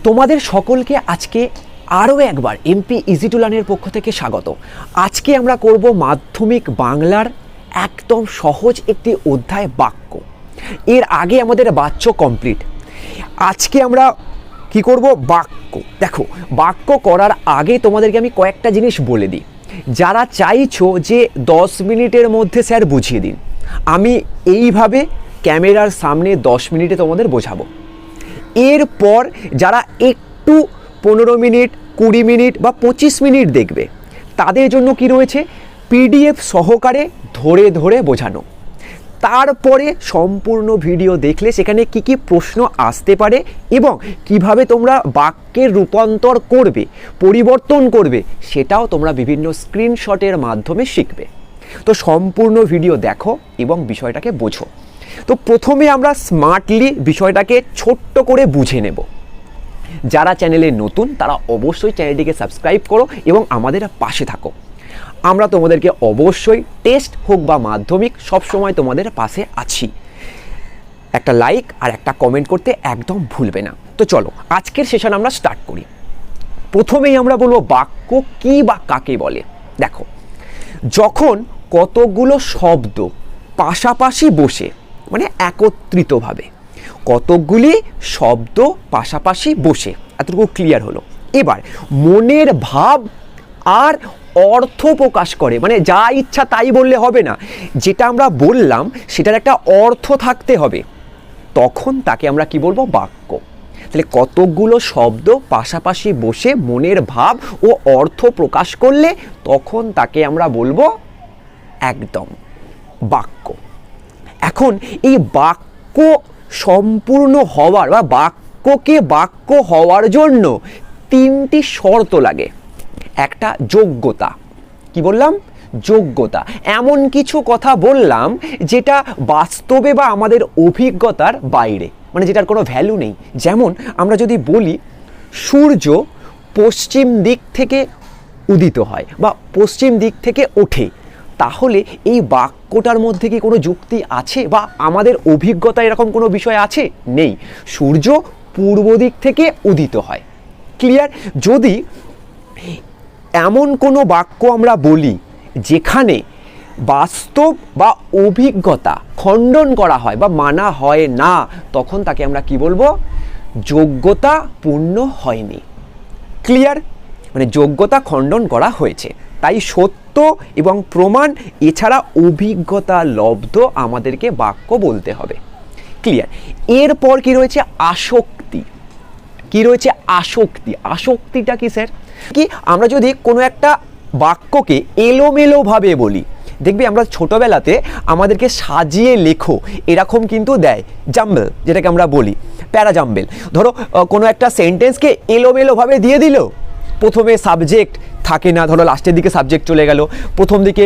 তোমাদের সকলকে আজকে আরও একবার এমপি ইজি টু লার্নের পক্ষ থেকে স্বাগত। আজকে আমরা করব মাধ্যমিক বাংলার একদম সহজ একটি অধ্যায় বাক্য। এর আগে আমাদের বাচ্য কমপ্লিট। আজকে আমরা কি করব? বাক্য। দেখো, বাক্য করার আগে তোমাদেরকে আমি কয়েকটা জিনিস বলে দিই। যারা চাইছো যে 10 মিনিটের মধ্যে স্যার বুঝিয়ে দিন, আমি এইভাবে ক্যামেরার সামনে 10 মিনিটে তোমাদের বোঝাবো। এরপর যারা একটু 15 মিনিট, 20 মিনিট বা 25 মিনিট দেখবে, তাদের জন্য কি রয়েছে? পিডিএফ সহকারে ধরে ধরে বোঝানো। তারপরে সম্পূর্ণ ভিডিও দেখলে সেখানে কি কি প্রশ্ন আসতে পারে এবং কিভাবে তোমরা বাক্যের রূপান্তর করবে, পরিবর্তন করবে, সেটাও তোমরা বিভিন্ন স্ক্রিনশটের মাধ্যমে শিখবে। তো সম্পূর্ণ ভিডিও দেখো এবং বিষয়টাকে বোঝো। তো প্রথমে আমরা স্মার্টলি বিষয়টাকে ছোট্ট করে বুঝে নেব। যারা চ্যানেলে নতুন তারা অবশ্যই চ্যানেলটিকে সাবস্ক্রাইব করো এবং আমাদের পাশে থাকো। আমরা তোমাদেরকে অবশ্যই টেস্ট হোক বা মাধ্যমিক সবসময় তোমাদের পাশে আছি। একটা লাইক আর একটা কমেন্ট করতে একদম ভুলবে না। তো চলো আজকের সেশন আমরা স্টার্ট করি। প্রথমেই আমরা বলবো বাক্য কি বা কাকে বলে। দেখো, যখন কতগুলো শব্দ পাশাপাশি বসে, মানে একত্রিতভাবে কতকগুলি শব্দ পাশাপাশি বসে, এতটুকু ক্লিয়ার হলো। এবার মনের ভাব আর অর্থ প্রকাশ করে, মানে যা ইচ্ছা তাই বললে হবে না, যেটা আমরা বললাম সেটার একটা অর্থ থাকতে হবে, তখন তাকে আমরা কি বলবো? বাক্য। তাহলে কতকগুলো শব্দ পাশাপাশি বসে মনের ভাব ও অর্থ প্রকাশ করলে তখন তাকে আমরা বলবো একদম বাক্য। এখন এই বাক্য সম্পূর্ণ হওয়ার বা বাক্যকে বাক্য হওয়ার জন্য 3টি শর্ত লাগে। একটা যোগ্যতা। কি বললাম? যোগ্যতা। এমন কিছু কথা বললাম যেটা বাস্তবে বা আমাদের অভিজ্ঞতার বাইরে, মানে যেটার কোনো ভ্যালু নেই। যেমন আমরা যদি বলি সূর্য পশ্চিম দিক থেকে উদিত হয় বা পশ্চিম দিক থেকে ওঠে, তাহলে এই বাক্যটার মধ্যে কি কোনো যুক্তি আছে বা আমাদের অভিজ্ঞতা এরকম কোনো বিষয় আছে? নেই। সূর্য পূর্ব দিক থেকে উদিত হয়। ক্লিয়ার? যদি এমন কোনো বাক্য আমরা বলি যেখানে বাস্তব বা অভিজ্ঞতা খণ্ডন করা হয় বা মানা হয় না, তখন তাকে আমরা কি বলবো? যোগ্যতা পূর্ণ হয়নি। ক্লিয়ার? মানে যোগ্যতা খণ্ডন করা হয়েছে। তাই সত্য এবং প্রমাণ এছাড়া অভিজ্ঞতা লব্ধ আমাদেরকে বাক্য বলতে হবে। ক্লিয়ার? এরপর কি রয়েছে? আসক্তি। কি রয়েছে? আসক্তি। আসক্তিটা কি স্যার? কি আমরা যদি কোনো একটা বাক্যকে এলোমেলোভাবে বলি, দেখবি আমরা ছোটোবেলাতে আমাদেরকে সাজিয়ে লেখো এরকম কিন্তু দেয়, জাম্বেল যেটাকে আমরা বলি, প্যারা জাম্বেল। ধরো কোনো একটা সেন্টেন্সকে এলোমেলোভাবে দিয়ে দিল, প্রথমে সাবজেক্ট থাকে না, ধরো লাস্টের দিকে সাবজেক্ট চলে গেল, প্রথম দিকে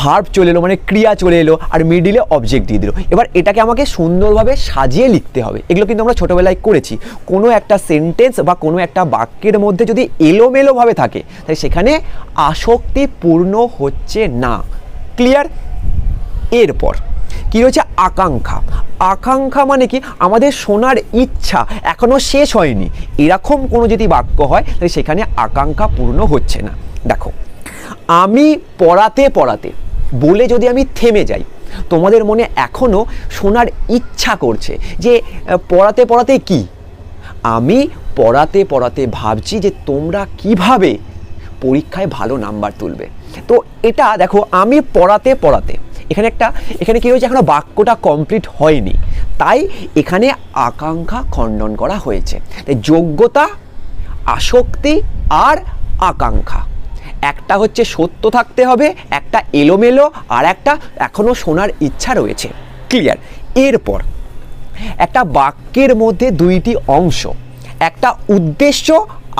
ভার্ব চলে এলো, মানে ক্রিয়া চলে এলো, আর মিডিলে অবজেক্ট দিয়ে দিল। এবার এটাকে আমাকে সুন্দরভাবে সাজিয়ে লিখতে হবে। এগুলো কিন্তু আমরা ছোটোবেলায় করেছি। কোনো একটা সেন্টেন্স বা কোনো একটা বাক্যের মধ্যে যদি এলোমেলোভাবে থাকে, তাই সেখানে আসক্তি পূর্ণ হচ্ছে না। ক্লিয়ার? এরপর কি রয়েছে? আকাঙ্ক্ষা। আকাঙ্ক্ষা মানে কি? আমাদের শোনার ইচ্ছা এখনো শেষ হয়নি, এরকম কোনো যদি বাক্য হয় তাহলে সেখানে আকাঙ্ক্ষা পূর্ণ হচ্ছে না। দেখো, আমি পড়াতে পড়াতে বলে যদি আমি থেমে যাই, তোমাদের মনে এখনো শোনার ইচ্ছা করছে যে পড়াতে পড়াতে কি? আমি পড়াতে পড়াতে ভাবছি যে তোমরা কিভাবে পরীক্ষায় ভালো নাম্বার তুলবে। তো এটা দেখো, আমি পড়াতে পড়াতে, এখানে কি হয়েছে? এখনো বাক্যটা কমপ্লিট হয়নি, তাই এখানে আকাঙ্ক্ষা খণ্ডন করা হয়েছে। তাই যোগ্যতা, আসক্তি আর আকাঙ্ক্ষা, একটা হচ্ছে সত্য থাকতে হবে, একটা এলোমেলো, আর একটা এখনো শোনার ইচ্ছা রয়েছে। ক্লিয়ার? এরপর একটা বাক্যের মধ্যে 2টি অংশ, একটা উদ্দেশ্য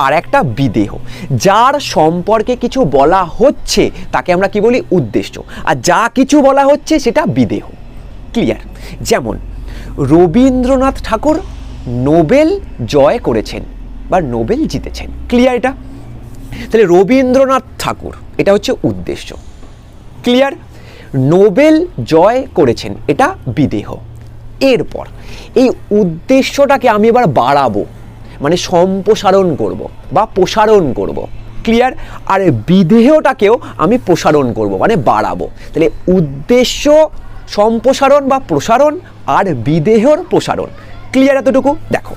আর একটা বিদেহ। যার সম্পর্কে কিছু বলা হচ্ছে তাকে আমরা কি বলি? উদ্দেশ্য। আর যা কিছু বলা হচ্ছে সেটা বিদেহ। ক্লিয়ার? যেমন রবীন্দ্রনাথ ঠাকুর নোবেল জয় করেছেন বা নোবেল জিতেছেন। ক্লিয়ার? এটা তাহলে রবীন্দ্রনাথ ঠাকুর, এটা হচ্ছে উদ্দেশ্য। ক্লিয়ার? নোবেল জয় করেছেন, এটা বিদেহ। এরপর এই উদ্দেশ্যটাকে আমি এবার বাড়াবো, মানে সম্প্রসারণ করব বা প্রসারণ করব। ক্লিয়ার? আর বিদেহটাকেও আমি প্রসারণ করব মানে বাড়াবো। তাহলে উদ্দেশ্য সম্প্রসারণ বা প্রসারণ আর বিদেহর প্রসারণ। ক্লিয়ার এতটুকু? দেখো,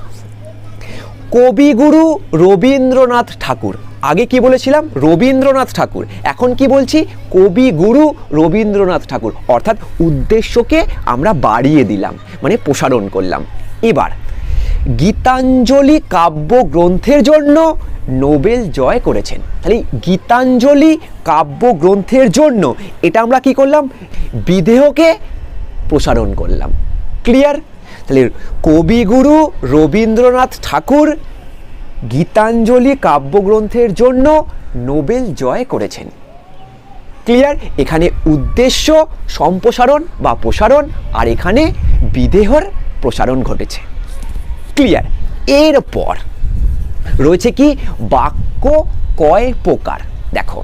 কবিগুরু রবীন্দ্রনাথ ঠাকুর, আগে কি বলেছিলাম রবীন্দ্রনাথ ঠাকুর, এখন কি বলছি কবিগুরু রবীন্দ্রনাথ ঠাকুর, অর্থাৎ উদ্দেশ্যকে আমরা বাড়িয়ে দিলাম মানে প্রসারণ করলাম। এবার গীতাঞ্জলি কাব্যগ্রন্থের জন্য নোবেল জয় করেছেন। তাহলে গীতাঞ্জলি কাব্যগ্রন্থের জন্য এটা আমরা কি করলাম, বিদেহকে প্রসারণ করলাম। ক্লিয়ার? তাহলে কবিগুরু রবীন্দ্রনাথ ঠাকুর গীতাঞ্জলি কাব্যগ্রন্থের জন্য নোবেল জয় করেছেন। ক্লিয়ার? এখানে উদ্দেশ্য সম্প্রসারণ বা প্রসারণ আর এখানে বিদেহর প্রসারণ ঘটেছে। ক্লিয়ার? এরপর রয়েছে কি বাক্য কয় প্রকার। দেখো,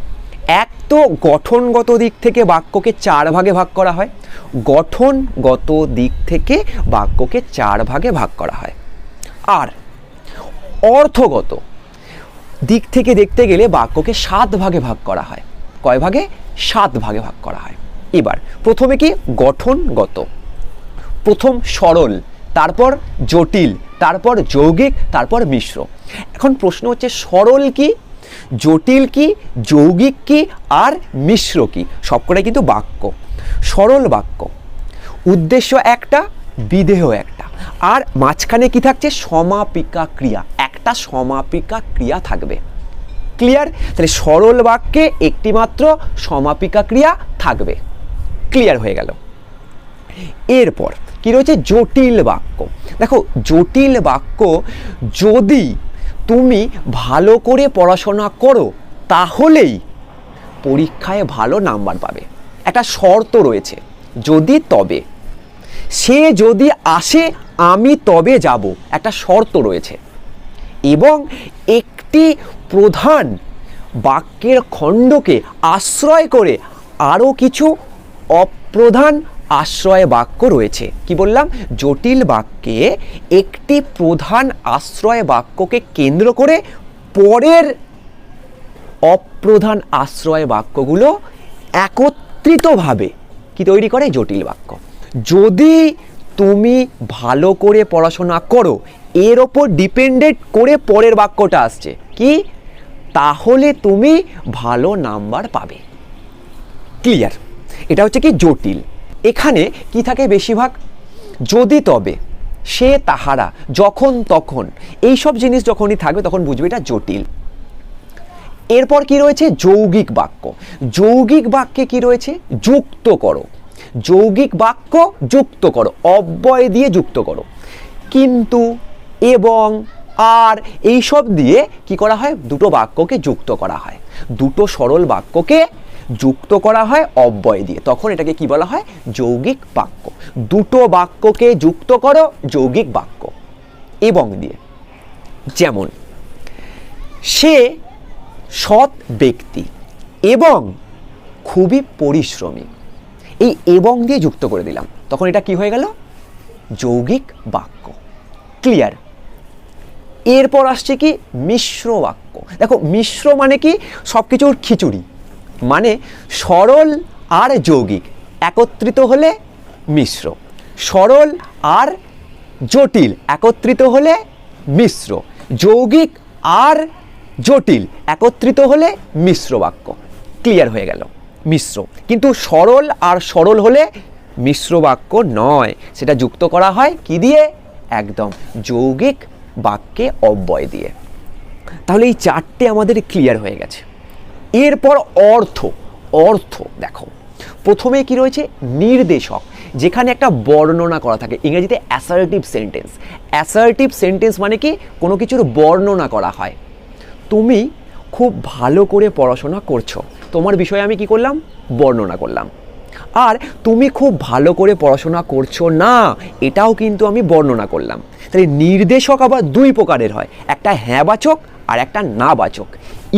এক তো গঠনগত দিক থেকে বাক্যকে 4 ভাগে ভাগ করা হয়, গঠনগত দিক থেকে বাক্যকে 4 ভাগে ভাগ করা হয়। আর অর্থগত দিক থেকে দেখতে গেলে বাক্যকে 7 ভাগে ভাগ করা হয়। কয় ভাগে? 7 ভাগে ভাগ করা হয়। এবার প্রথমে কি গঠনগত, প্রথম সরল, তারপর জটিল, তারপর যৌগিক, তারপর মিশ্র। এখন প্রশ্ন হচ্ছে সরল কি, জটিল কি, যৌগিক কি আর মিশ্র কি? সবকটাই কিন্তু বাক্য। সরল বাক্য, উদ্দেশ্য একটা, বিদেহ একটা, আর মাঝখানে কি থাকছে সমাপিকা ক্রিয়া, একটা সমাপিকা ক্রিয়া থাকবে। ক্লিয়ার? তাহলে সরল বাক্যে একটি মাত্র সমাপিকা ক্রিয়া থাকবে। ক্লিয়ার হয়ে গেল। এরপর কি রয়েছে জটিল বাক্য। দেখো, জটিল বাক্য যদি তুমি ভালো করে পড়াশোনা করো তাহলেই পরীক্ষায় ভালো নাম্বার পাবে। একটা শর্ত রয়েছে, যদি তবে, সে যদি আসে আমি তবে যাব, একটা শর্ত রয়েছে। এবং একটি প্রধান বাক্যের খণ্ডকে আশ্রয় করে আরও কিছু অপ্রধান আশ্রয় বাক্য রয়েছে। কি বললাম? জটিল বাক্যে একটি প্রধান আশ্রয় বাক্যকে কেন্দ্র করে পরের অপ্রধান আশ্রয় বাক্যগুলো একত্রিতভাবে কি তৈরি করে? জটিল বাক্য। যদি তুমি ভালো করে পড়াশোনা করো, এর ওপর ডিপেন্ডেন্ট করে পরের বাক্যটা আসছে কি, তাহলে তুমি ভালো নাম্বার পাবে। ক্লিয়ার? এটা হচ্ছে কি জটিল। এখানে কি থাকে বেশিরভাগ? যদি তবে, সে তাহারা, যখন তখন, এইসব জিনিস যখনই থাকবে তখন বুঝবে এটা জটিল। এরপর কি রয়েছে? যৌগিক বাক্য। যৌগিক বাক্যে কি রয়েছে? যুক্ত করো। যৌগিক বাক্য যুক্ত করো, অব্যয় দিয়ে যুক্ত করো। কিন্তু, এবং, আর এইসব দিয়ে কি করা হয়? দুটো বাক্যকে যুক্ত করা হয়। দুটো সরল বাক্যকে যুক্ত করা হয় অব্যয় দিয়ে, তখন এটাকে কি বলা হয়? যৌগিক বাক্য। দুটো বাক্যকে যুক্ত করো, যৌগিক বাক্য। এবং দিয়ে, যেমন সে সৎ ব্যক্তি এবং খুবই পরিশ্রমী, এই এবং দিয়ে যুক্ত করে দিলাম, তখন এটা কি হয়ে গেল? যৌগিক বাক্য। ক্লিয়ার? এরপর আসছে কি মিশ্র বাক্য। দেখো, মিশ্র মানে কি? সব কিছুর খিচুড়ি, মানে সরল আর যৌগিক একত্রিত হলে মিশ্র, সরল আর জটিল একত্রিত হলে মিশ্র, যৌগিক আর জটিল একত্রিত হলে মিশ্র বাক্য। ক্লিয়ার হয়ে গেল? মিশ্র। কিন্তু সরল আর সরল হলে মিশ্র বাক্য নয়, সেটা যুক্ত করা হয় কি দিয়ে? একদম যৌগিক বাক্যে অব্যয় দিয়ে। তাহলে এই 4টে আমাদের ক্লিয়ার হয়ে গেছে। এরপর অর্থ। অর্থ দেখো, প্রথমে কি রয়েছে? নির্দেশক, যেখানে একটা বর্ণনা করা থাকে, ইংরেজিতে অ্যাসার্টিভ সেন্টেন্স। অ্যাসার্টিভ সেন্টেন্স মানে কি? কোনো কিছুর বর্ণনা করা হয়। তুমি খুব ভালো করে পড়াশোনা করছো, তোমার বিষয়ে আমি কি করলাম? বর্ণনা করলাম। আর তুমি খুব ভালো করে পড়াশোনা করছো না, এটাও কিন্তু আমি বর্ণনা করলাম। তাহলে নির্দেশক আবার 2 প্রকারের হয়, একটা হ্যাঁবাচক আর একটা নাবাচক,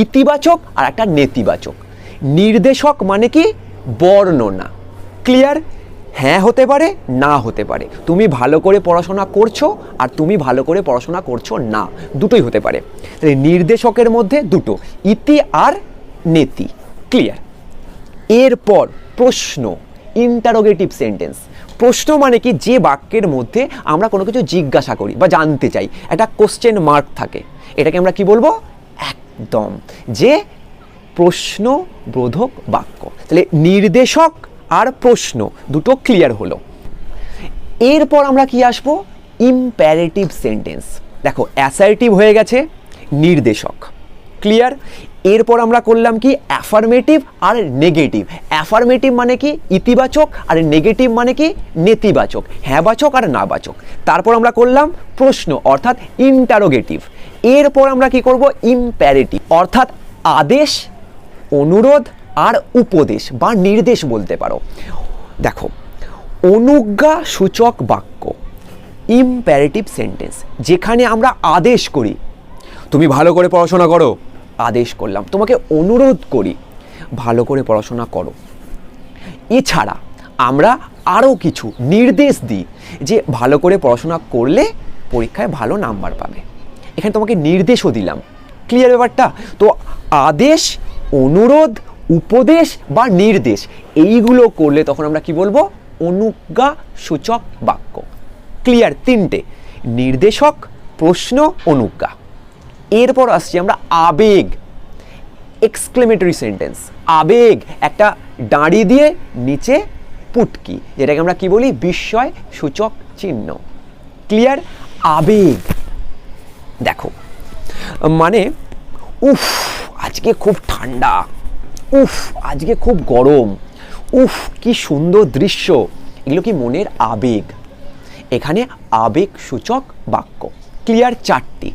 ইতিবাচক আর একটা নেতিবাচক। নির্দেশক মানে কি? বর্ণনা। ক্লিয়ার? হ্যাঁ হতে পারে, না হতে পারে। তুমি ভালো করে পড়াশোনা করছো আর তুমি ভালো করে পড়াশোনা করছো না, দুটোই হতে পারে। তাহলে নির্দেশকের মধ্যে দুটো, ইতি আর নেতি। ক্লিয়ার? এরপর প্রশ্ন, ইন্টারোগেটিভ সেন্টেন্স। প্রশ্ন মানে কি, যে বাক্যের মধ্যে আমরা কোনো কিছু জিজ্ঞাসা করি বা জানতে চাই, একটা কোশ্চেন মার্ক থাকে, এটাকে আমরা কি বলবো? একদম, যে প্রশ্নবোধক বাক্য। তাহলে নির্দেশক আর প্রশ্ন দুটো ক্লিয়ার হলো। এরপর আমরা কি আসবো? Imperative sentence. দেখো, অ্যাসার্টিভ হয়ে গেছে, নির্দেশক ক্লিয়ার। এরপর আমরা করলাম কি? অ্যাফার্মেটিভ আর নেগেটিভ। অ্যাফার্মেটিভ মানে কি? ইতিবাচক, আর নেগেটিভ মানে কি? নেতিবাচক, হ্যাঁবাচক আর নাবাচক। তারপর আমরা করলাম প্রশ্ন অর্থাৎ ইন্টারোগেটিভ। এরপর আমরা কি করব? ইম্প্যারেটিভ অর্থাৎ আদেশ, অনুরোধ আর উপদেশ বা নির্দেশ বলতে পারো। দেখো, অনুজ্ঞা সূচক বাক্য, ইম্প্যারেটিভ সেন্টেন্স, যেখানে আমরা আদেশ করি তুমি ভালো করে পড়াশোনা করো, আদেশ করলাম। তোমাকে অনুরোধ করি ভালো করে পড়াশোনা করো। এছাড়া আমরা আরও কিছু নির্দেশ দিই যে ভালো করে পড়াশোনা করলে পরীক্ষায় ভালো নাম্বার পাবে। এখানে তোমাকে নির্দেশও দিলাম। ক্লিয়ার ব্যাপারটা? তো আদেশ, অনুরোধ, উপদেশ বা নির্দেশ এইগুলো করলে তখন আমরা কি বলবো? অনুজ্ঞা সূচক বাক্য। ক্লিয়ার? তিনটে, নির্দেশক, প্রশ্ন, অনুজ্ঞা। এরপর আসছি আমরা আবেগ, এক্সক্লেমেটরি সেন্টেন্স। আবেগ একটা দাঁড়ি দিয়ে নিচে পুটকি, যেটাকে আমরা কি বলি? বিস্ময় সূচক চিহ্ন। ক্লিয়ার? আবেগ, দেখো মানে উফ আজকে খুব ঠান্ডা, উফ আজকে খুব গরম, উফ কি সুন্দর দৃশ্য, এগুলো কি মনের আবেগ। এখানে আবেগ সূচক বাক্য। ক্লিয়ার? চারটি।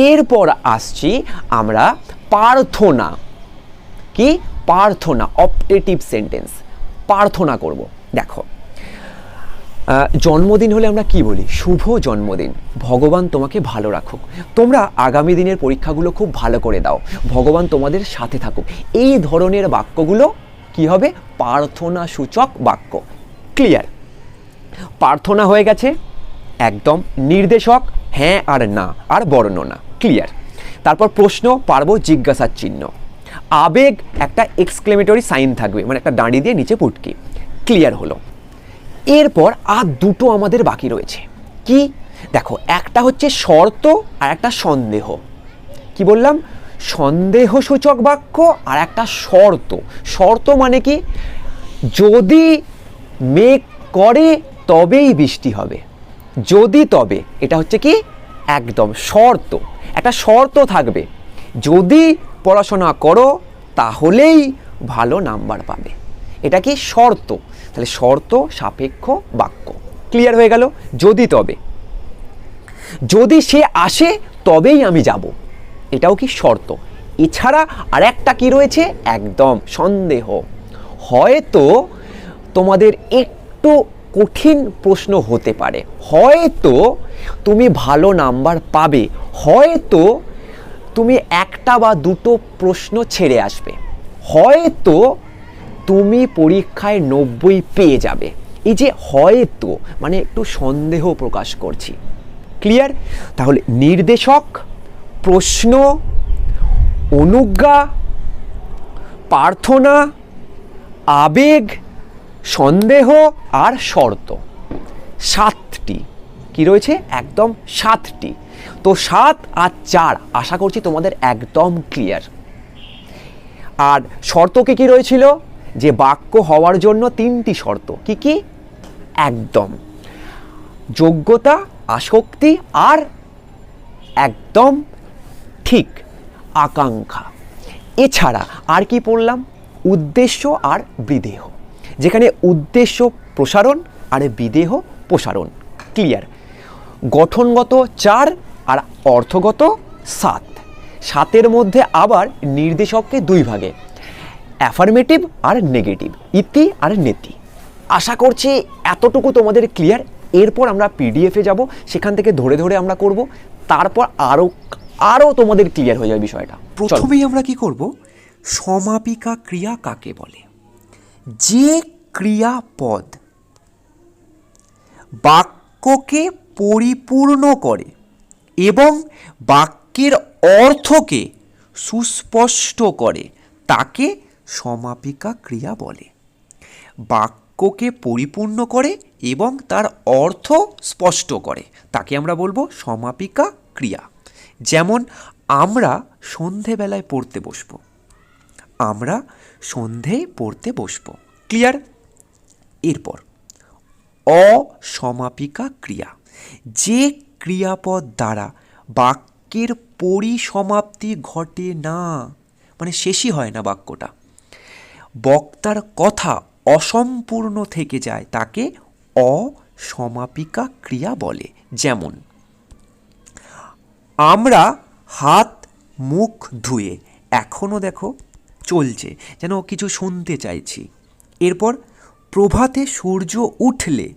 এরপর আসছি আমরা প্রার্থনা। কি? প্রার্থনা, অপটেটিভ সেন্টেন্স, প্রার্থনা করব। দেখো, জন্মদিন হলে আমরা কি বলি? শুভ জন্মদিন, ভগবান তোমাকে ভালো রাখুক, তোমরা আগামী দিনের পরীক্ষাগুলো খুব ভালো করে দাও, ভগবান তোমাদের সাথে থাকুক। এই ধরনের বাক্যগুলো কি হবে? প্রার্থনা সূচক বাক্য। ক্লিয়ার? প্রার্থনা হয়ে গেছে একদম। নির্দেশক হ্যাঁ আর না আর বর্ণনা। ক্লিয়ার? তারপর প্রশ্ন পারবো জিজ্ঞাসার চিহ্ন। আবেগ একটা এক্সক্লেমেটরি সাইন থাকবে, মানে একটা দাঁড়ি দিয়ে নিচে পুটকি। ক্লিয়ার হলো? এরপর আর দুটো আমাদের বাকি রয়েছে। কি? দেখো, একটা হচ্ছে শর্ত আর একটা সন্দেহ। কি বললাম? সন্দেহ সূচক বাক্য আর একটা শর্ত। শর্ত মানে কি? যদি মেঘ করে তবেই বৃষ্টি হবে, যদি তবে, এটা হচ্ছে কি? একদম শর্ত। একটা শর্ত থাকবে, যদি পড়াশোনা করো তাহলেই ভালো নাম্বার পাবে। এটা কি? শর্ত। তাহলে শর্ত সাপেক্ষ বাক্য। ক্লিয়ার হয়ে গেল? যদি তবে, যদি সে আসে তবেই আমি যাব, এটাও কি? শর্ত। এছাড়া আর একটা কি রয়েছে? একদম সন্দেহ। হয়তো তোমাদের একটু কঠিন প্রশ্ন হতে পারে, হয়তো তুমি ভালো নাম্বার পাবে, হয়তো তুমি একটা বা দুটো প্রশ্ন ছেড়ে আসবে, হয়তো তুমি পরীক্ষায় 90 পেয়ে যাবে। এই যে হয়তো মানে একটু সন্দেহ প্রকাশ করছি। ক্লিয়ার? তাহলে নির্দেশক, প্রশ্ন, অনুজ্ঞা, প্রার্থনা, আবেগ, সন্দেহ আর শর্ত, 7টি। কি রয়েছে? একদম 7টি। তো 7 আর 4 আশা করছি তোমাদের একদম ক্লিয়ার। আর শর্ত কি রয়েছিল? যে বাক্য হওয়ার জন্য 3টি শর্ত। কি কি? একদম যোগ্যতা, আসক্তি আর একদম ঠিক আকাঙ্ক্ষা। এছাড়া আর কি পড়লাম? উদ্দেশ্য আর বিদেহ, যেখানে উদ্দেশ্য প্রসারণ আর বিদেহ প্রসারণ। ক্লিয়ার? গঠনগত 4 আর অর্থগত 7। 7-এর মধ্যে আবার নির্দেশককে 2 ভাগে, অ্যাফার্মেটিভ আর নেগেটিভ, ইতি আর নেতি। আশা করছি এতটুকু তোমাদের ক্লিয়ার। এরপর আমরা পিডিএফে যাব, সেখান থেকে ধরে ধরে আমরা করব, তারপর আরও তোমাদের ক্লিয়ার হয়ে যাবে বিষয়টা। প্রথমেই আমরা কি করব? সমাপিকা ক্রিয়া কাকে বলে? যে ক্রিয়াপদ বাক্যকে পরিপূর্ণ করে এবং বাক্যের অর্থকে সুস্পষ্ট করে তাকে সমাপিকা ক্রিয়া বলে। বাক্যকে পরিপূর্ণ করে এবং তার অর্থ স্পষ্ট করে তাকে আমরা বলবো সমাপিকা ক্রিয়া। যেমন আমরা সন্ধেবেলায় পড়তে বসবো, আমরা সন্ধেয় পড়তে বসবো। ক্লিয়ার? এরপর অসমাপিকা ক্রিয়া, যে ক্রিয়াপদ দ্বারা বাক্যের পরিসমাপ্তি ঘটে না, মানে শেষই হয় না বাক্যটা, বক্তার কথা অসম্পূর্ণ থেকে যায় তাকে অসমাপিকা ক্রিয়া বলে। যেমন আমরা হাত মুখ ধুয়ে, এখনও দেখো চলছে, যেন কিছু শুনতে চাইছি। এরপর প্রভাতে সূর্য উঠলে,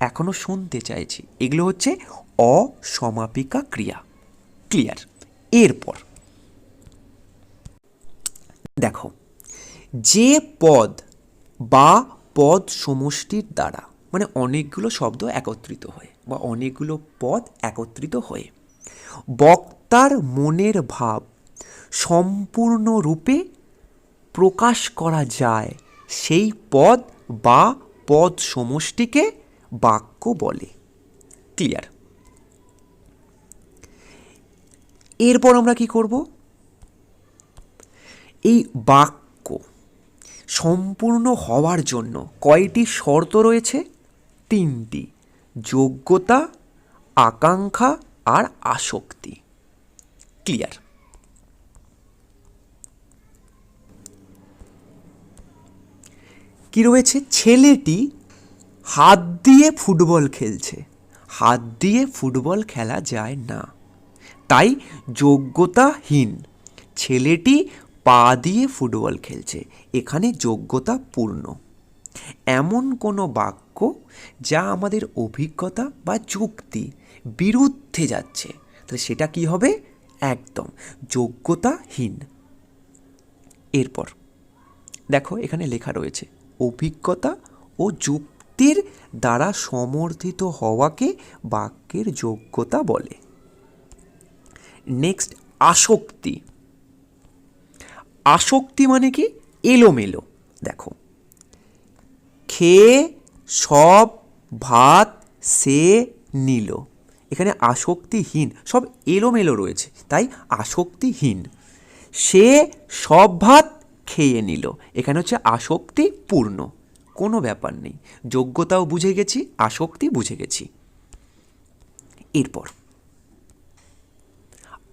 এখনও শুনতে চাইছি। এগুলো হচ্ছে অসমাপিকা ক্রিয়া। ক্লিয়ার? এরপর দেখো, যে পদ বা পদ সমষ্টির দ্বারা, মানে অনেকগুলো শব্দ একত্রিত হয়ে বা অনেকগুলো পদ একত্রিত হয়ে বক্তার মনের ভাব সম্পূর্ণরূপে প্রকাশ করা যায়, সেই পদ বা পদ সমষ্টিকে বাক্য বলে। ক্লিয়ার? এরপর আমরা কি করব? এই বাক্য সম্পূর্ণ হওয়ার জন্য কয়টি শর্ত রয়েছে? 3টি: যোগ্যতা, আকাঙ্ক্ষা আর আসক্তি। ক্লিয়ার? কি রয়েছে? ছেলেটি হাত দিয়ে ফুটবল খেলছে, হাত দিয়ে ফুটবল খেলা যায় না, তাই যোগ্যতাহীন। ছেলেটি পা দিয়ে ফুটবল খেলছে, এখানে যোগ্যতা পূর্ণ। এমন কোনো বাক্য যা আমাদের অভিজ্ঞতা বা যুক্তি বিরুদ্ধে যাচ্ছে, তাহলে সেটা কি হবে? একদম যোগ্যতাহীন। এরপর দেখো এখানে লেখা রয়েছে অভিজ্ঞতা ও যুক্তির দ্বারা সমর্থিত হওয়াকে বাক্যের যোগ্যতা বলে। নেক্সট, আসক্তি। আসক্তি মানে কি? এলোমেলো। দেখো, খেয়ে সব ভাত সে নিল, এখানে আসক্তিহীন, সব এলোমেলো রয়েছে, তাই আসক্তিহীন। সে সব ভাত খেয়ে নিল, এখানে হচ্ছে আসক্তি পূর্ণ, কোনো ব্যাপার নেই। যোগ্যতাও বুঝে গেছি, আসক্তি বুঝে গেছি। এরপর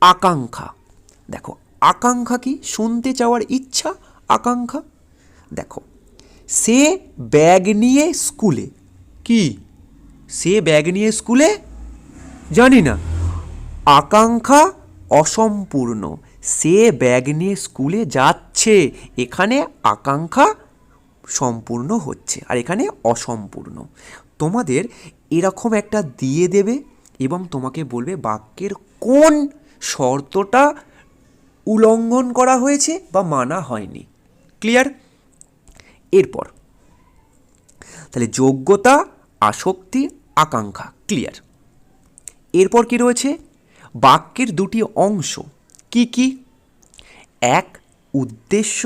আকাঙ্ক্ষা। দেখো, আকাঙ্ক্ষা কি? শুনতে চাওয়ার ইচ্ছা, আকাঙ্ক্ষা। দেখো, সে ব্যাগ নিয়ে স্কুলে, কি? সে ব্যাগ নিয়ে স্কুলে, জানি না। আকাঙ্ক্ষা অসম্পূর্ণ, সে ব্যাগ নিয়ে স্কুলে যাচ্ছে, এখানে আকাঙ্ক্ষা সম্পূর্ণ হচ্ছে আর এখানে অসম্পূর্ণ। তোমাদের এরকম একটা দিয়ে দেবে এবং তোমাকে বলবে বাক্যের কোন শর্তটা উল্লঙ্ঘন করা হয়েছে বা মানা হয়নি। ক্লিয়ার? এরপর তাহলে যোগ্যতা, আসক্তি, আকাঙ্ক্ষা। ক্লিয়ার? এরপর কি রয়েছে? বাক্যের দুটি অংশ। কি কি? এক উদ্দেশ্য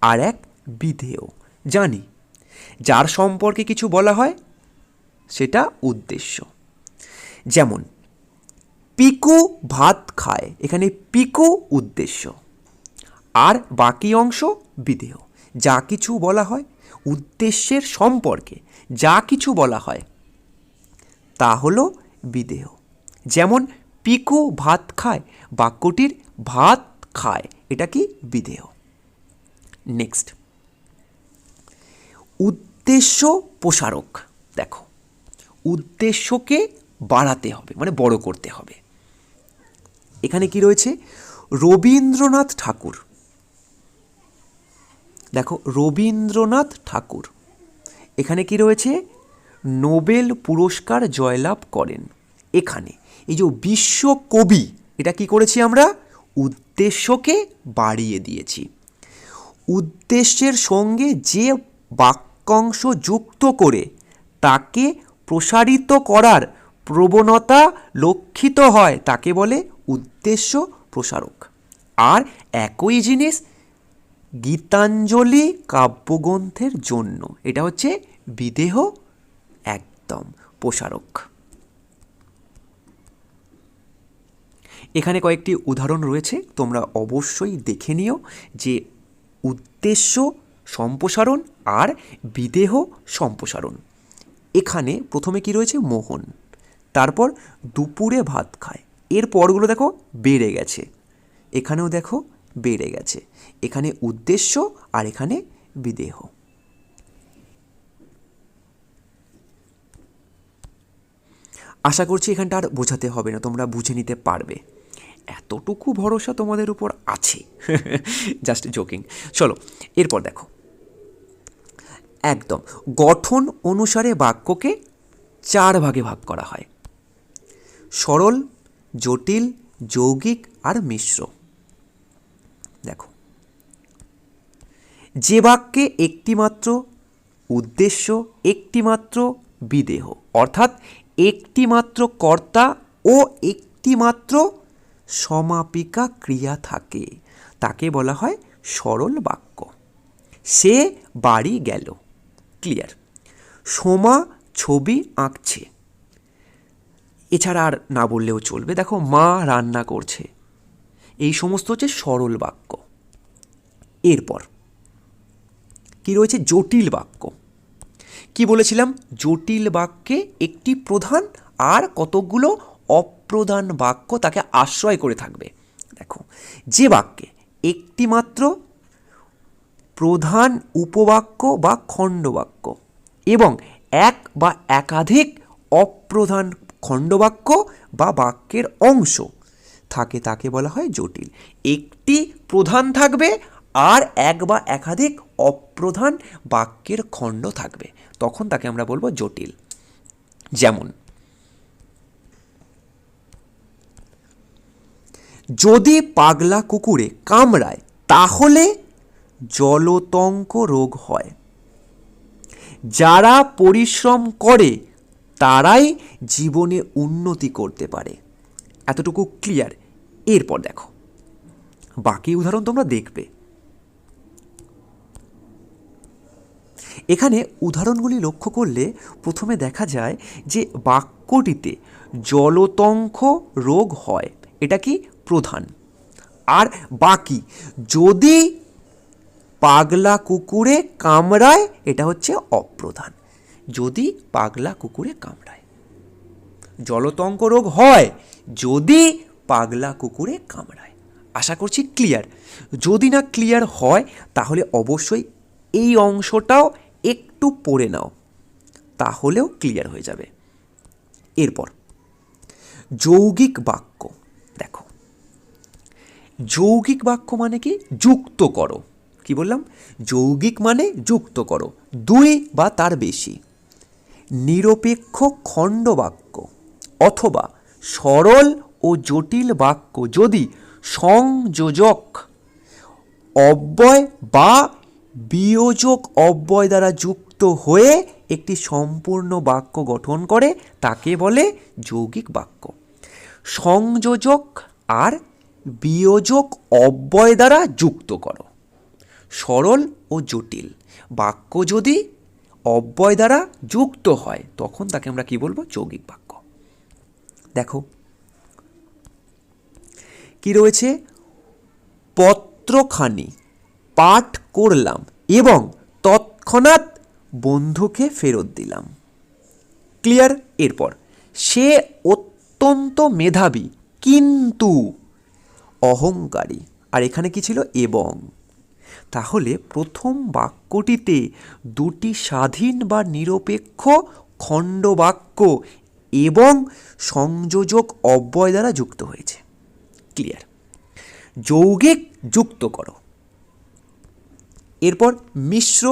আর এক বিধেয়। জানি, যার সম্পর্কে কিছু বলা হয় সেটা উদ্দেশ্য। যেমন পিকু ভাত খায়, এখানে পিকু উদ্দেশ্য আর বাকি অংশ বিধেয়। যা কিছু বলা হয় উদ্দেশ্যের সম্পর্কে, যা কিছু বলা হয় তা হলো বিধেয়। যেমন পিকু ভাত খায়, বাক্যটির ভাত খায় এটা কি? বিধেয়। নেক্সট, উদ্দেশ্য প্রসারক। দেখো, উদ্দেশ্যকে বাড়াতে হবে, মানে বড় করতে হবে। এখানে কি রয়েছে? রবীন্দ্রনাথ ঠাকুর। দেখো, রবীন্দ্রনাথ ঠাকুর। এখানে কি রয়েছে? নোবেল পুরস্কার জয়লাভ করেন। এখানে এই যে বিশ্বকবি, এটা কি করেছি আমরা? উদ্দেশ্যকে বাড়িয়ে দিয়েছি। উদ্দেশ্যের সঙ্গে যে বাক্যাংশ যুক্ত করে তাকে প্রসারিত করার প্রবণতা লক্ষিত হয় তাকে বলে উদ্দেশ্য প্রসারক। আর একই জিনিস গীতাঞ্জলি কাব্যগ্রন্থের জন্য, এটা হচ্ছে বিদেহ একদম প্রসারক। এখানে কয়েকটি উদাহরণ রয়েছে, তোমরা অবশ্যই দেখে নিও যে উদ্দেশ্য সম্প্রসারণ আর বিদেহ সম্প্রসারণ। এখানে প্রথমে কি রয়েছে, মোহন, তারপর দুপুরে ভাত খায়, এর পরগুলো দেখো বেড়ে গেছে, এখানেও দেখো বেড়ে গেছে, এখানে উদ্দেশ্য আর এখানে বিদেহ। আশা করছি এখানটা আর বোঝাতে হবে না, তোমরা বুঝে নিতে পারবে, এতটুকু ভরসা তোমাদের উপর আছে। Just joking. চলো এরপর দেখো, একদম গঠন অনুসারে বাক্যকে 4 ভাগে ভাগ করা হয়: সরল, জটিল, যৌগিক আর মিশ্র। দেখো, যে বাক্যে একটিমাত্র উদ্দেশ্য, একটিমাত্র বিদেহ, অর্থাৎ একটিমাত্র কর্তা ও একটিমাত্র সমাপিকা ক্রিয়া থাকে তাকে বলা হয় সরল বাক্য। সে বাড়ি গেল, ক্লিয়ার। সোমা ছবি আঁকছে, এছাড়া আর না বললেও চলবে। দেখো, মা রান্না করছে, এই সমস্ত হচ্ছে সরল বাক্য। এরপর কি রয়েছে, জটিল বাক্য। কি বলেছিলাম, জটিল বাক্যে একটি প্রধান আর কতকগুলো অপ্রধান বাক্য তাকে আশ্রয় করে থাকবে। দেখো, যে বাক্যে একটিমাত্র প্রধান উপবাক্য বা খণ্ডবাক্য এবং এক বা একাধিক অপ্রধান খণ্ডবাক্য বা বাক্যের অংশ থাকে তাকে বলা হয় জটিল। একটি প্রধান থাকবে আর এক বা একাধিক অপ্রধান বাক্যের খণ্ড থাকবে, তখন তাকে আমরা বলবো জটিল। যেমন, যদি পাগলা কুকুরে কামড়ায় তাহলে জলতঙ্ক রোগ হয়। যারা পরিশ্রম করে তারাই জীবনে উন্নতি করতে পারে। এতটুকু ক্লিয়ার। এরপর দেখো, বাকি উদাহরণ তোমরা দেখবে। এখানে উদাহরণগুলি লক্ষ্য করলে প্রথমে দেখা যায় যে বাক্যটিতে জলতঙ্ক রোগ হয়, এটা কি প্রধান, আর বাকি যদি পাগলা কুকুরে কামড়ায় এটা হচ্ছে অপ্রধান। যদি পাগলা কুকুরে কামড়ায়, জলতঙ্ক রোগ হয় যদি পাগলা কুকুরে কামড়ায়। আশা করছি ক্লিয়ার। যদি না ক্লিয়ার হয় তাহলে অবশ্যই এই অংশটাও একটু পড়ে নাও, তাহলেও ক্লিয়ার হয়ে যাবে। এরপর যৌগিক বাক্য। দেখো, যৌগিক বাক্য মানে কি, যুক্ত করো। কি বললাম, যৌগিক মানে যুক্ত করো, দুই বা তার বেশি। নিরপেক্ষ খণ্ডবাক্য অথবা সরল ও জটিল বাক্য যদি সংযোজক অব্যয় বা বিয়োজক অব্যয় দ্বারা যুক্ত হয়ে একটি সম্পূর্ণ বাক্য গঠন করে তাকে বলে যৌগিক বাক্য। সংযোজক আর বিয়োজক অব্যয় দ্বারা যুক্ত করো। সরল ও জটিল বাক্য যদি অব্যয় দ্বারা যুক্ত হয় তখন তাকে আমরা কি বলবো, যৌগিক বাক্য। দেখো কি রয়েছে, পত্রখানি পাঠ করলাম এবং তৎক্ষণাৎ বন্ধুকে ফেরত দিলাম। ক্লিয়ার। এরপর, সে অত্যন্ত মেধাবী কিন্তু অহংকারী, আর এখানে কি ছিল, এবং। তাহলে প্রথম বাক্যটিতে দুটি স্বাধীন বা নিরপেক্ষ খণ্ডবাক্য এবং সংযোজক অব্যয় দ্বারা যুক্ত হয়েছে। ক্লিয়ার। যৌগিক যুক্ত করো। এরপর মিশ্র,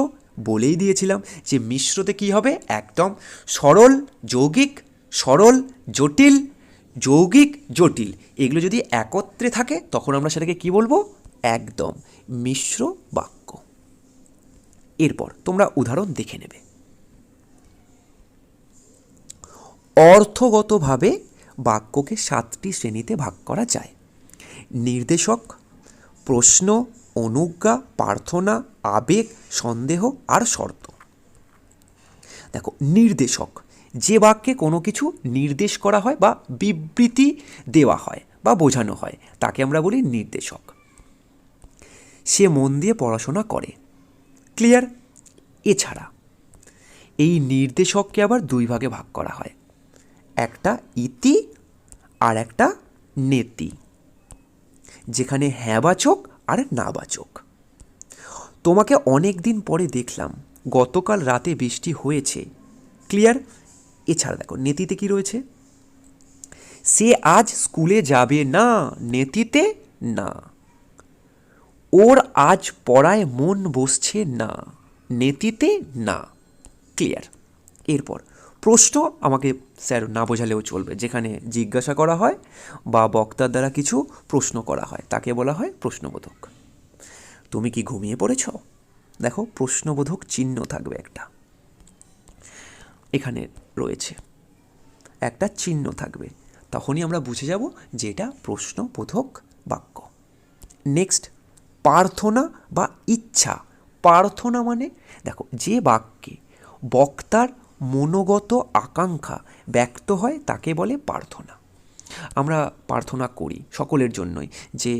বলেই দিয়েছিলাম যে মিশ্রতে কি হবে, একদম সরল যৌগিক, সরল জটিল, যৌগিক জটিল, এগুলো যদি একত্রে থাকে তখন আমরা সেটাকে কি বলবো, একদম মিশ্র বাক্য। এরপর তোমরা উদাহরণ দেখে নেবে। অর্থগতভাবে বাক্যকে 7টি শ্রেণীতে ভাগ করা যায়: নির্দেশক, প্রশ্ন, অনুজ্ঞা, প্রার্থনা, আবেগ, সন্দেহ আর শর্ত। দেখো, নির্দেশক, যে বাক্যে কোনো কিছু নির্দেশ করা হয় বা বিবৃতি দেওয়া হয় বা বোঝানো হয় তাকে আমরা বলি নির্দেশক। সে মন দিয়ে পড়াশোনা করে। ক্লিয়ার? এছাড়া এই নির্দেশককে আবার 2 ভাগে ভাগ করা হয়, একটা ইতি আর একটা নেতি, যেখানে হ্যাঁবাচক আর নাবাচক। তোমাকে অনেক দিন পরে দেখলাম, গতকাল রাতে বৃষ্টি হয়েছে। ক্লিয়ার? এছাড়া দেখো নেতিতে কি রয়েছে, সে আজ স্কুলে যাবে না, নেতিতে না। ওর আজ পড়ায় মন বসছে না, নেতিতে না। ক্লিয়ার? এরপর প্রশ্ন আমাকে স্যার না বোঝালেও চলবে, যেখানে জিজ্ঞাসা করা হয় বা বক্তার দ্বারা কিছু প্রশ্ন করা হয় তাকে বলা হয় প্রশ্নবোধক। তুমি কি ঘুমিয়ে পড়েছ? দেখো, প্রশ্নবোধক চিহ্ন থাকবে একটা, এখানে রয়েছে একটা চিহ্ন থাকবে, তখনই আমরা বুঝে যাব যে এটা প্রশ্নবোধক বাক্য। নেক্সট, প্রার্থনা বা ইচ্ছা। প্রার্থনা মানে দেখো, যে বাক্যে বক্তার মনোগত আকাঙ্ক্ষা ব্যক্ত হয় তাকে বলে প্রার্থনা। আমরা প্রার্থনা করি সকলের জন্যই, যে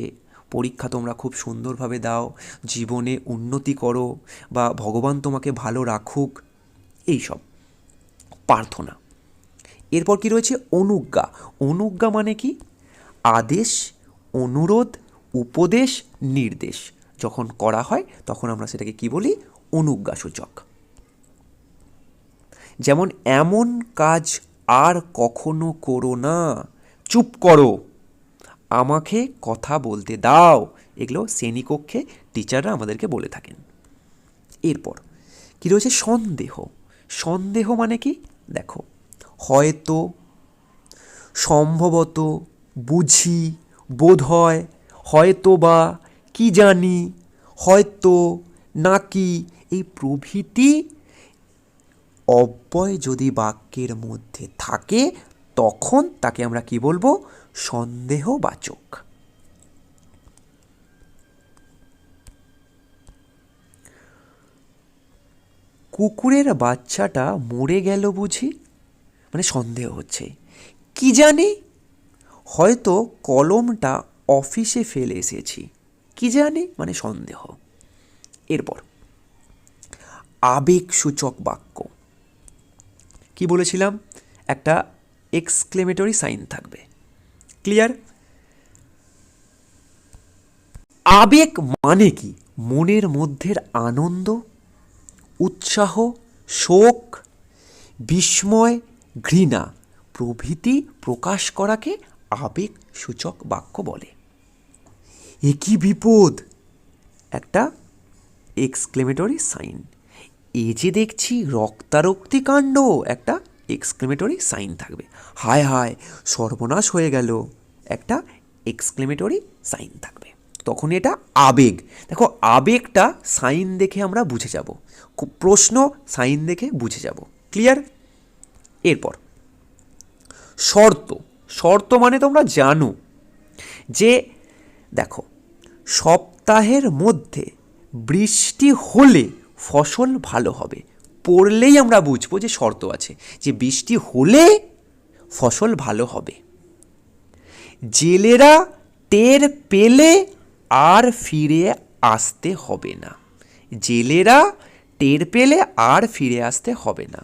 পরীক্ষা তোমরা খুব সুন্দরভাবে দাও, জীবনে উন্নতি করো, বা ভগবান তোমাকে ভালো রাখুক, এইসব প্রার্থনা। এরপর কি রয়েছে, অনুজ্ঞা। অনুজ্ঞা মানে কি, আদেশ, অনুরোধ, উপদেশ, নির্দেশ যখন করা হয় তখন আমরা সেটাকে কি বলি, অনুজ্ঞাসূচক। যেমন, এমন কাজ আর কখনো করো না, চুপ করো, আমাকে কথা বলতে দাও, এগুলো শ্রেণীকক্ষে টিচাররা আমাদেরকে বলে থাকেন। এরপর কি রয়েছে, সন্দেহ। সন্দেহ মানে কি, দেখো, হয়তো, সম্ভবত, বুঝি, বোধহয়, হয়তো বা, কি জানি, হয়তো, নাকি, এই প্রভৃতি অব্যয় যদি বাক্যের মধ্যে থাকে তখন তাকে আমরা কি বলবো, সন্দেহবাচক। কুকুরের বাচ্চাটা মরে গেল বুঝি, মানে সন্দেহ হচ্ছে। কি জানি, হয়তো কলমটা অফিসে ফেলে এসেছি। কি জানি মানে সন্দেহ। এরপর আবেগসূচক বাক্য। কি বলেছিলাম, একটা এক্সক্লেমেটরি সাইন থাকবে। ক্লিয়ার? আবেগ মানে কি, মনের মধ্যের আনন্দ, উৎসাহ, শোক, বিস্ময়, ঘৃণা প্রভৃতি প্রকাশ করাকে আবেগসূচক বাক্য বলে। এ কি বিপদ, একটা এক্সক্লেমেটরি সাইন। এ যে দেখছি রক্তারক্তি কাণ্ড, একটা এক্সক্লেমেটরি সাইন থাকবে। হায় হায় সর্বনাশ হয়ে গেল, একটা এক্সক্লেমেটরি সাইন থাকবে। তখন এটা আবেগ। দেখো, আবেগটা সাইন দেখে আমরা বুঝে যাব, প্রশ্ন সাইন দেখে বুঝে যাব। ক্লিয়ার? এরপর শর্ত। শর্ত মানে তোমরা জানো যে, দেখো, সপ্তাহের মধ্যে বৃষ্টি হলে ফসল ভালো হবে। পড়লেই আমরা বুঝবো যে শর্ত আছে, যে বৃষ্টি হলে ফসল ভালো হবে। জেলেরা টের পেলে আর ফিরে আসতে হবে না। জেলেরা টের পেলে আর ফিরে আসতে হবে না।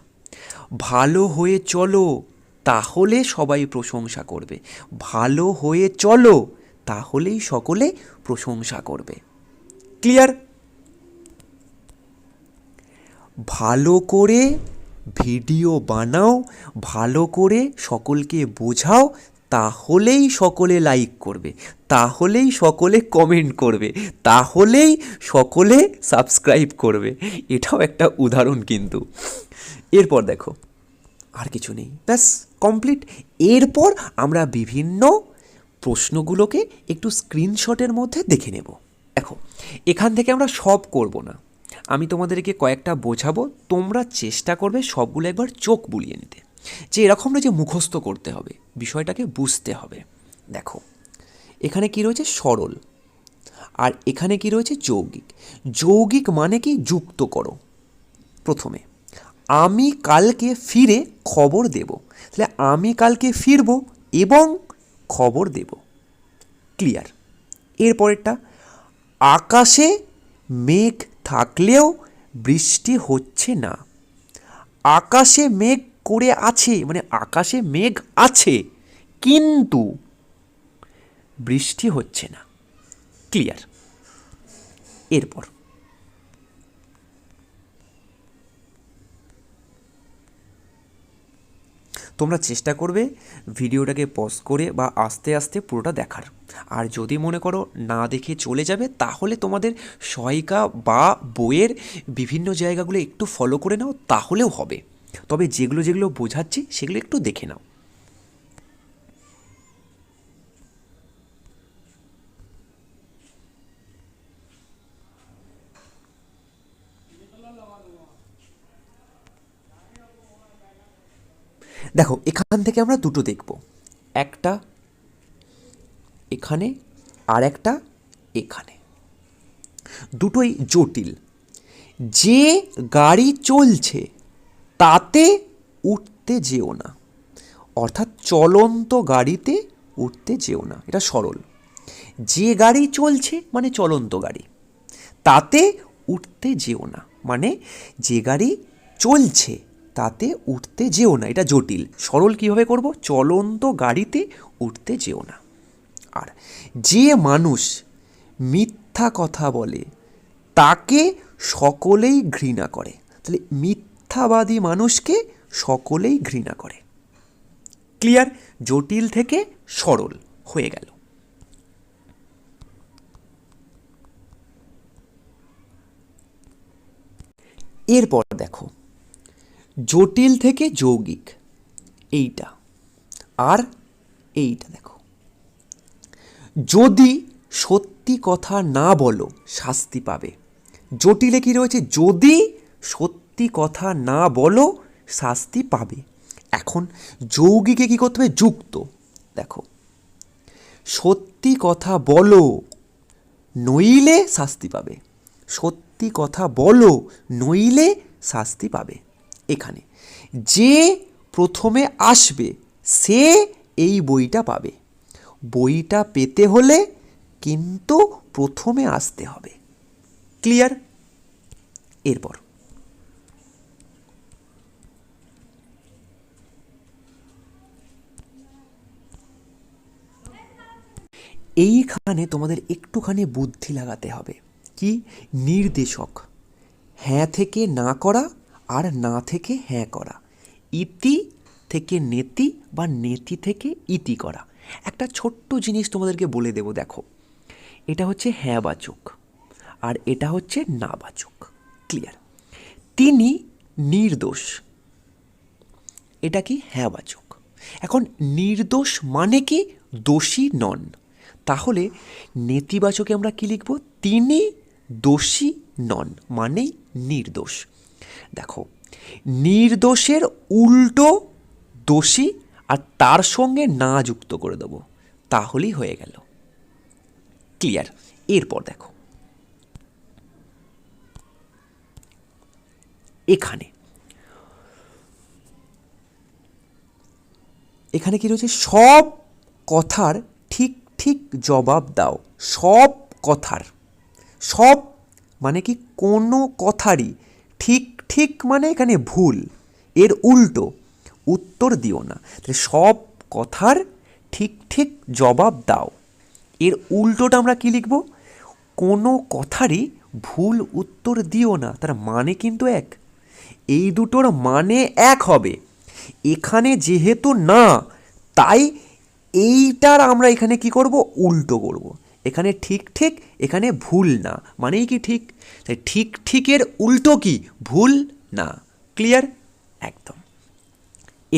ভালো হয়ে চলো, তাহলে সবাই প্রশংসা করবে। ভালো হয়ে চলো, তাহলেই সকলে প্রশংসা করবে। ক্লিয়ার? ভালো করে ভিডিও বানাও, ভালো করে সকলকে বোঝাও, তাহলেই সকলে লাইক করবে, তাহলেই সকলে কমেন্ট করবে, তাহলেই সকলে সাবস্ক্রাইব করবে। এটাও একটা উদাহরণ কিন্তু। এরপর দেখো, আর কিছু নেই, ব্যাস কমপ্লিট। এরপর আমরা বিভিন্ন প্রশ্নগুলোকে একটু স্ক্রিনশটের মধ্যে দেখে নেব। দেখো, এখান থেকে আমরা সব করব না, আমি তোমাদেরকে কয়েকটা বোঝাবো, তোমরা চেষ্টা করবে সবগুলো একবার চোখ বুলিয়ে নিতে, যে এরকম না যে মুখস্থ করতে হবে, বিষয়টাকে বুঝতে হবে। দেখো এখানে কি রয়েছে, সরল, আর এখানে কি রয়েছে, যৌগিক। যৌগিক মানে কি, যুক্ত করো। প্রথমে আমি কালকে ফিরে খবর দেব, তাহলে আমি কালকে ফিরব এবং খবর দেব। ক্লিয়ার? এরপরেরটা, আকাশে মেঘ থাকলেও বৃষ্টি হচ্ছে না। আকাশে মেঘ করে আছে, মানে আকাশে মেঘ আছে কিন্তু বৃষ্টি হচ্ছে না। ক্লিয়ার? এরপর তোমরা চেষ্টা করবে ভিডিওটাকে পজ করে বা আস্তে আস্তে পুরোটা দেখার। আর যদি মনে করো না দেখে চলে যাবে, তাহলে তোমাদের সহায়িকা বা বইয়ের বিভিন্ন জায়গাগুলো একটু ফলো করে নাও, তাহলেও হবে। তবে যেগুলো যেগুলো বোঝাচ্ছি সেগুলো একটু দেখে নাও। দেখো এখান থেকে আমরা দুটো দেখব, একটা এখানে আর একটা এখানে, দুটোই জটিল। যে গাড়ি চলছে তাতে উঠতে যেও না, অর্থাৎ চলন্ত গাড়িতে উঠতে যেও না, এটা সরল। যে গাড়ি চলছে মানে চলন্ত গাড়ি, তাতে উঠতে যেও না মানে যে গাড়ি চলছে তাতে উঠতে যেও না, এটা জটিল। সরল কিভাবে করব, চলন্ত গাড়িতে উঠতে যেও না। আর যে মানুষ মিথ্যা কথা বলে তাকে সকলেই ঘৃণা করে, তাহলে মিথ্যাবাদী মানুষকে সকলেই ঘৃণা করে। ক্লিয়ার? জটিল থেকে সরল হয়ে গেল। এরপর দেখো জটিল থেকে যৌগিক, এইটা আর এইটা দেখো। যদি সত্যি কথা না বলো শাস্তি পাবে। জটিলে কি রয়েছে, যদি সত্যি কথা না বলো শাস্তি পাবে। এখন যৌগিকে কি করতে হবে, যুক্ত। দেখো সত্যি কথা বলো নইলে শাস্তি পাবে, সত্যি কথা বলো নইলে শাস্তি পাবে। এখানে যে প্রথমে আসবে সে এই বইটা পাবে, বইটা পেতে হলে কিন্তু প্রথমে আসতে হবে। ক্লিয়ার? এরপর এইখানে তোমাদের একটুখানি বুদ্ধি লাগাতে হবে। কি, নির্দেশক, হ্যাঁ থেকে না করা আর না থেকে হ্যাঁ করা, ইতি থেকে নেতি বা নেতি থেকে ইতি করা। একটা ছোট্ট জিনিস তোমাদেরকে বলে দেব, দেখো এটা হচ্ছে হ্যাঁ বাচক আর এটা হচ্ছে না বাচক। ক্লিয়ার? তিনি নির্দোষ, এটা কি, হ্যাঁ বাচক। এখন নির্দোষ মানে কি, দোষী নন, তাহলে নেতিবাচকে আমরা কি লিখব, তিনি দোষী নন মানেই নির্দোষ। দেখো নির্দোষের উল্টো দোষী আর তার সঙ্গে না যুক্ত করে দেবো, তাহলেই হয়ে গেল। ক্লিয়ার? এরপর দেখো এখানে এখানে কি রয়েছে, সব কথার ঠিক ঠিক জবাব দাও। সব কথার, সব মানে কি, কোনো কথারই, ঠিক ঠিক মানে এখানে ভুল, এর উল্টো উত্তর দিও না। তাহলে সব কথার ঠিক ঠিক জবাব দাও, এর উল্টোটা আমরা কি লিখব, কোনো কথারই ভুল উত্তর দিও না। তার মানে কিন্তু এক, এই দুটোর মানে এক হবে। এখানে যেহেতু না, তাই এইটার আমরা এখানে কি করব, উল্টো করব। এখানে ঠিক ঠিক, এখানে ভুল না, মানেই কি ঠিক। তাই ঠিক ঠিকের উল্টো কি, ভুল না। ক্লিয়ার? একদম।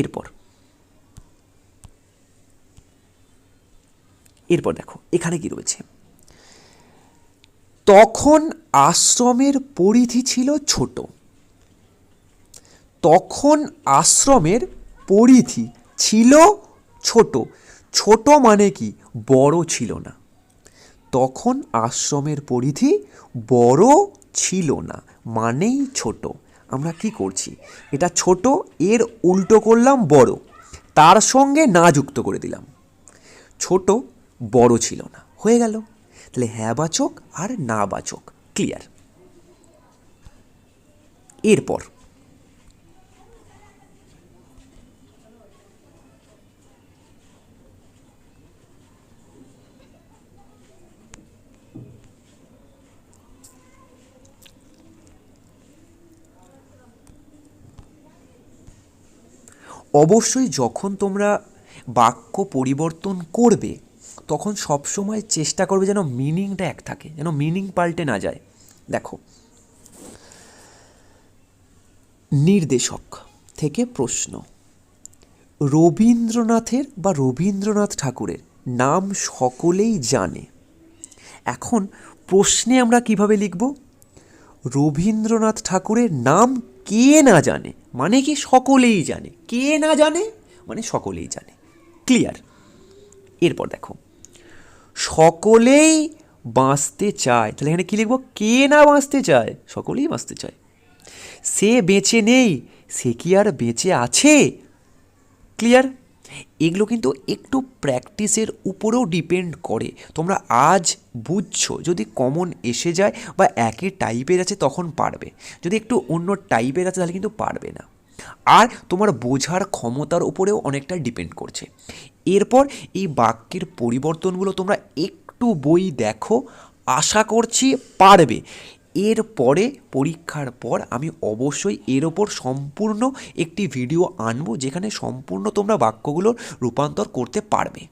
এরপর এরপর দেখো এখানে কি রয়েছে, তখন আশ্রমের পরিধি ছিল ছোট। তখন আশ্রমের পরিধি ছিল ছোট। ছোট মানে কি? বড় ছিল না। তখন আশ্রমের পরিধি বড় ছিল না মানেই ছোট। আমরা কি করছি? এটা ছোট, এর উল্টো করলাম বড়, তার সঙ্গে না যুক্ত করে দিলাম। ছোট বড় ছিল না, হয়ে গেল। তাহলে হ্যাঁ বাচক আর না বাচক ক্লিয়ার। এরপর অবশ্যই যখন তোমরা বাক্য পরিবর্তন করবে তখন সবসময় চেষ্টা করবে যেন মিনিংটা এক থাকে, যেন মিনিং পাল্টে না যায়। দেখো, নির্দেশক থেকে প্রশ্ন, রবীন্দ্রনাথের বা রবীন্দ্রনাথ ঠাকুরের নাম সকলেই জানে। এখন প্রশ্নে আমরা কিভাবে লিখব? রবীন্দ্রনাথ ঠাকুরের নাম কে না জানে, মানে কি সকলেই জানে। কে না জানে মানে সকলেই জানে, ক্লিয়ার। এরপর দেখো, সকলেই বাঁচতে চায়, তাহলে এখানে কি লিখব? কে না বাঁচতে চায়? সকলেই বাঁচতে চায়। সে বেঁচে নেই, সে কি আর বেঁচে আছে? ক্লিয়ার। এগুলো কিন্তু একটু প্র্যাকটিসের উপরেও ডিপেন্ড করে। তোমরা আজ বুঝছো, যদি কমন এসে যায় বা একই টাইপের আছে তখন পারবে, যদি একটু অন্য টাইপের আছে তাহলে কিন্তু পারবে না। আর তোমার বোঝার ক্ষমতার উপরেও অনেকটা ডিপেন্ড করছে। এরপর এই বাক্যের পরিবর্তনগুলো তোমরা একটু বই দেখো, আশা করছি পারবে। এরপরে পরীক্ষার পর আমি অবশ্যই এর ওপর সম্পূর্ণ একটি ভিডিও আনবো, যেখানে সম্পূর্ণ তোমরা বাক্যগুলোর রূপান্তর করতে পারবে।